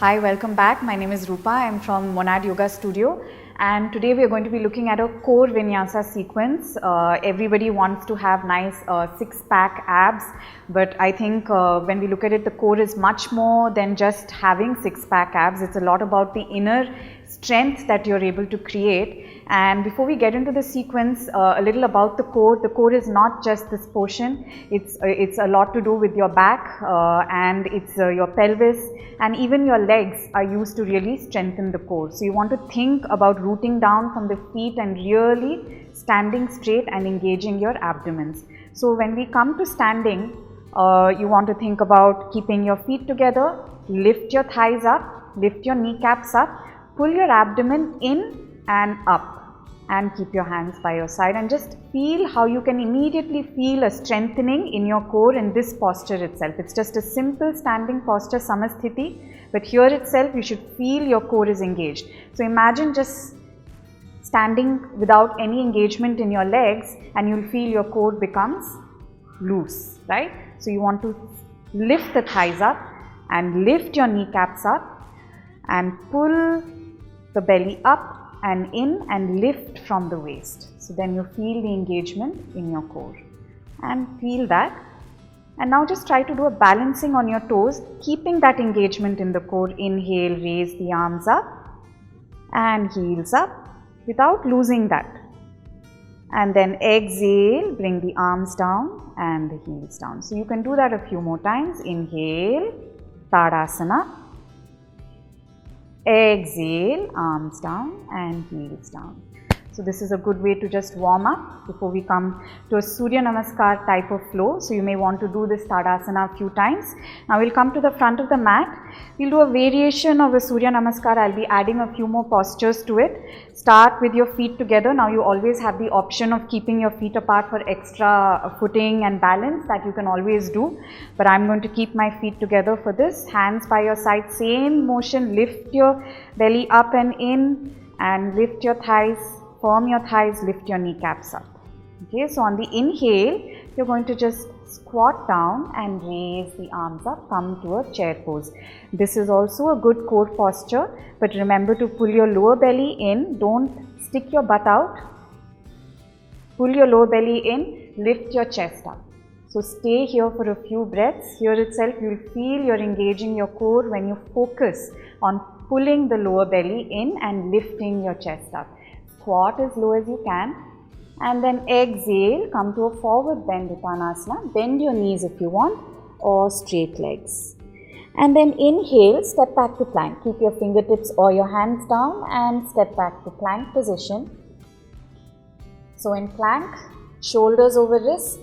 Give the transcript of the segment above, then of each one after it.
Hi, welcome back. My name is Roopa. I'm from Monad Yoga Studio, and today we are going to be looking at a core vinyasa sequence. Everybody wants to have nice six-pack abs, but I think when we look at it, the core is much more than just having six-pack abs. It's a lot about the inner strength that you're able to create. And before we get into the sequence, a little about the core. The core is not just this portion. It's a lot to do with your back and it's your pelvis, and even your legs are used to really strengthen the core. So you want to think about rooting down from the feet and really standing straight and engaging your abdomens. So when we come to standing, you want to think about keeping your feet together, lift your thighs up, lift your kneecaps up, pull your abdomen in and up, and keep your hands by your side, and just feel how you can immediately feel a strengthening in your core in this posture itself. It's just a simple standing posture, samasthiti, but here itself you should feel your core is engaged. So imagine just standing without any engagement in your legs, and you'll feel your core becomes loose, right? So you want to lift the thighs up and lift your kneecaps up and pull the belly up and in and lift from the waist. So then you feel the engagement in your core and feel that. And now just try to do a balancing on your toes, keeping that engagement in the core. Inhale, raise the arms up and heels up without losing that. And then exhale, bring the arms down and the heels down. So you can do that a few more times. Inhale, TODASANA. Exhale, arms down and heels down. So this is a good way to just warm up before we come to a Surya Namaskar type of flow. So you may want to do this Tadasana a few times. Now we'll come to the front of the mat. We'll do a variation of the Surya Namaskar. I'll be adding a few more postures to it. Start with your feet together. Now you always have the option of keeping your feet apart for extra footing and balance, that you can always do. But I'm going to keep my feet together for this. Hands by your side, same motion. Lift your belly up and in and lift your thighs. Firm your thighs, lift your kneecaps up. Okay, so on the inhale, you're going to just squat down and raise the arms up, come to a chair pose. This is also a good core posture, but remember to pull your lower belly in, don't stick your butt out. Pull your lower belly in, lift your chest up. So stay here for a few breaths. Here itself, you'll feel you're engaging your core when you focus on pulling the lower belly in and lifting your chest up. Squat as low as you can, and then exhale, come to a forward bend Uttanasana. Bend your knees if you want, or straight legs. And then inhale, step back to plank. Keep your fingertips or your hands down and step back to plank position. So in plank, shoulders over wrists,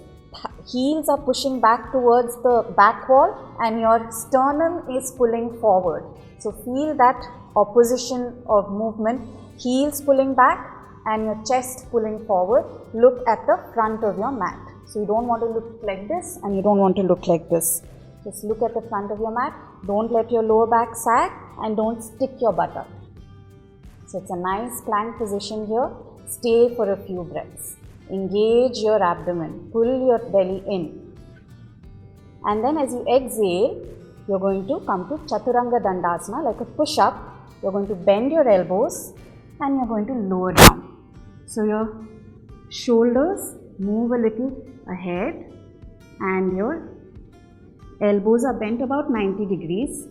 heels are pushing back towards the back wall and your sternum is pulling forward. So feel that opposition of movement, heels pulling back and your chest pulling forward. Look at the front of your mat. So you don't want to look like this and you don't want to look like this. Just look at the front of your mat. Don't let your lower back sag and don't stick your butt up. So it's a nice plank position here. Stay for a few breaths. Engage your abdomen. Pull your belly in. And then as you exhale, you're going to come to Chaturanga Dandasana, like a push-up. You're going to bend your elbows and you're going to lower down. So your shoulders move a little ahead and your elbows are bent about 90 degrees.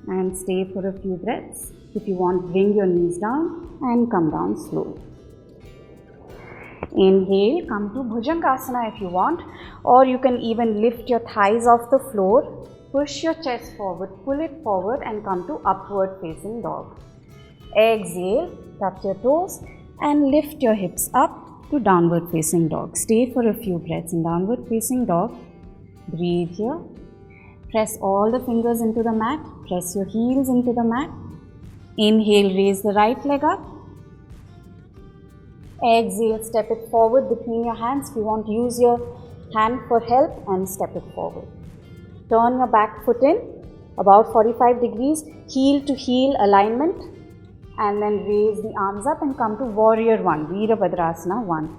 And stay for a few breaths. If you want, bring your knees down and come down slowly. Inhale, come to Bhujangasana if you want, or you can even lift your thighs off the floor, push your chest forward, pull it forward and come to upward facing dog. Exhale, touch your toes and lift your hips up to downward facing dog. Stay for a few breaths in downward facing dog. Breathe here. Press all the fingers into the mat. Press your heels into the mat. Inhale, raise the right leg up. Exhale, step it forward between your hands. If you want, use your hand for help and step it forward. Turn your back foot in about 45 degrees, heel to heel alignment, and then raise the arms up and come to Warrior 1, Veerabhadrasana 1.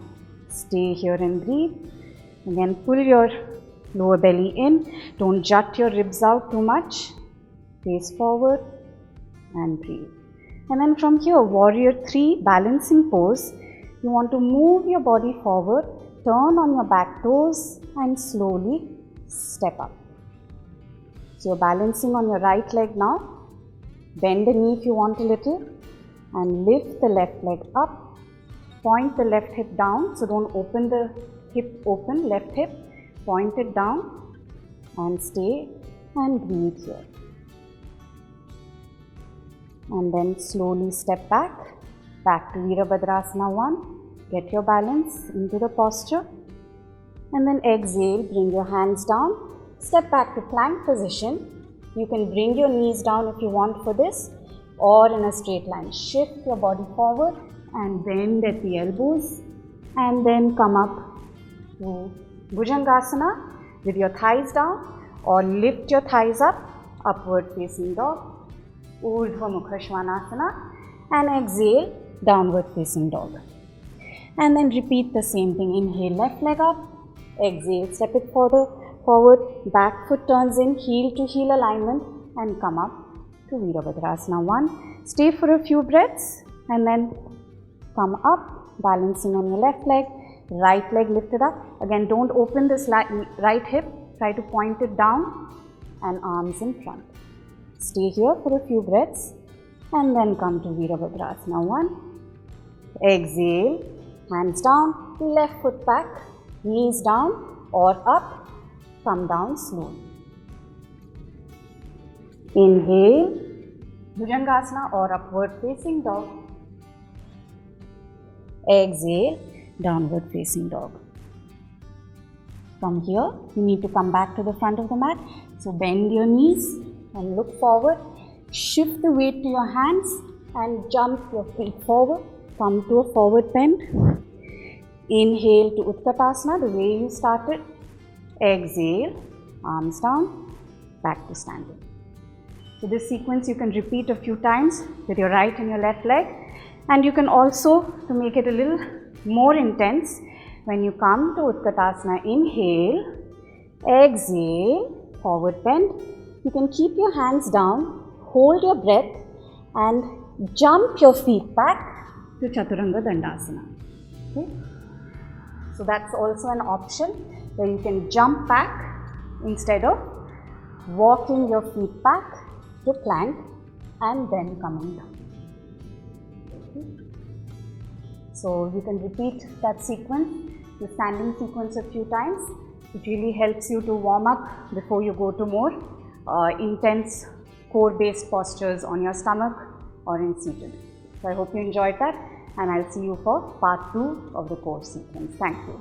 Stay here and breathe. Again, pull your lower belly in. Don't jut your ribs out too much. face forward and breathe. And then from here, warrior 3 balancing pose. You want to move your body forward, turn on your back toes and slowly step up. So you're balancing on your right leg now. Bend the knee if you want a little and lift the left leg up. Point the left hip down, so don't open the hip open, left hip. Point it down and stay and breathe here. And then slowly step back to Virabhadrasana 1. Get your balance into the posture. And then exhale, bring your hands down. Step back to plank position. You can bring your knees down if you want for this, or in a straight line. Shift your body forward and bend at the elbows. And then come up to Bhujangasana with your thighs down, or lift your thighs up, upward facing dog. Urdhva Mukha Svanasana, and exhale, downward facing dog. And then repeat the same thing. Inhale, left leg up. Exhale, step it further forward. Back foot turns in, heel to heel alignment, and come up to Virabhadrasana 1. Stay for a few breaths and then come up, balancing on your left leg. Right leg lifted up. Again, don't open this right hip. Try to point it down and arms in front. Stay here for a few breaths and then come to Virabhadrasana 1. Exhale, hands down, left foot back, knees down or up, come down slowly. Inhale, Bhujangasana or upward facing dog. Exhale, downward facing dog. From here, you need to come back to the front of the mat. So bend your knees and look forward. Shift the weight to your hands and jump your feet forward. Come to a forward bend. Inhale to Utkatasana, the way you started. Exhale, arms down, back to standing. So this sequence you can repeat a few times with your right and your left leg. And you can also, to make it a little more intense, when you come to Utkatasana, inhale, exhale, forward bend. You can keep your hands down, hold your breath and jump your feet back to Chaturanga Dandasana. Okay? So that's also an option where you can jump back instead of walking your feet back to plank and then coming down. Okay? So you can repeat that sequence, the standing sequence a few times. It really helps you to warm up before you go to more intense core-based postures on your stomach or in seated. So I hope you enjoyed that, and I'll see you for part 2 of the core sequence. Thank you.